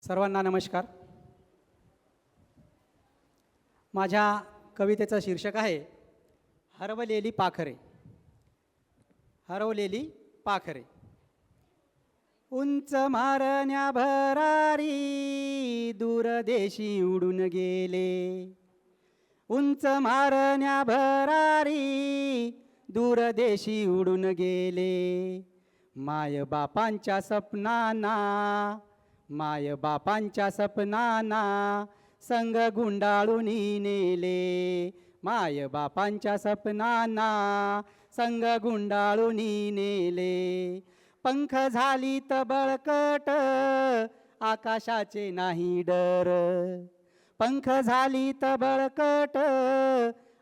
सर्वांना नमस्कार. माझ्या कवितेचं शीर्षक आहे हरवलेली पाखरे. हरवलेली पाखरे. उंच मारण्या भरारी दूरदेशी उडून गेले. उंच मारण्या भरारी दूरदेशी उडून गेले. माय बापांच्या सपनांना, माय बापांच्या सपनांना संग गुंडाळून नेले. माय बापांच्या सपनांना संग गुंडाळून नेले. पंख झाली त बळकट आकाशाचे नाही डर. पंख झाली त बळकट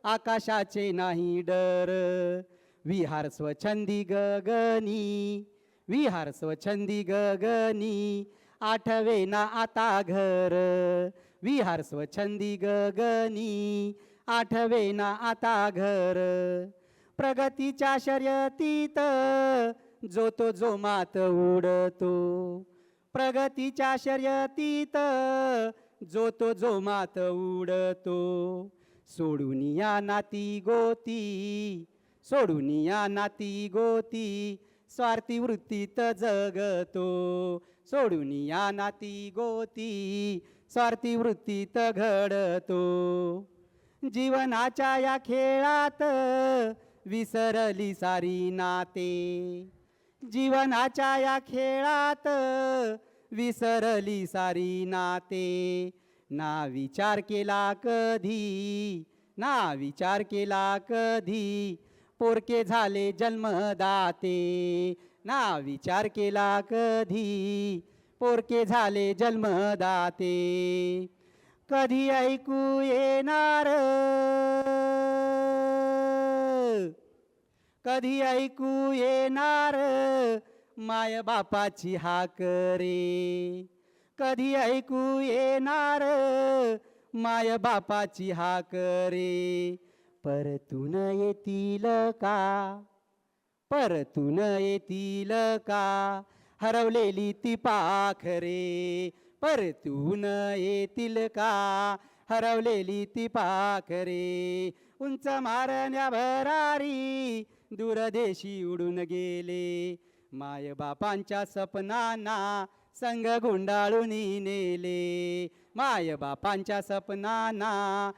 आकाशाचे नाही डर. विहार स्वच्छंदी गगनी, विहार स्वच्छंदी गगनी आठवे ना आता घर. विहार स्वच्छंदी गगनी आठवे ना आता घर. प्रगतीच्या शर्यतीत जो तो जोमात उडतो. प्रगतीच्या शर्यतीत जो तो जोमात उडतो. सोडून या नाती गोती, सोडून या नाती गोती स्वार्थी वृत्तीत जगतो. सोडून या नाती गोती स्वार्थी वृत्तीत घडतो. जीवनाच्या या खेळात विसरली सारी नाते. जीवनाच्या या खेळात विसरली सारी नाते. ना विचार केला कधी, ना विचार केला कधी पोरके झाले जन्मदाते. ना विचार केला कधी पोरके झाले जन्मदाते. कधी ऐकू येणार, कधी ऐकू येणार माय बापाची हाक रे. कधी ऐकू येणार माय बापाची हाक रे. परतून येतील का, परतून येतील का हरवलेली ती पाखरे. परतून येतील का हरवलेली ती पाखरे. उंच मारण्या भरारी दूरदेशी उडून गेले. माय बापांच्या सपनांना संग गुंडाळून नेले. माय बापांच्या सपनांना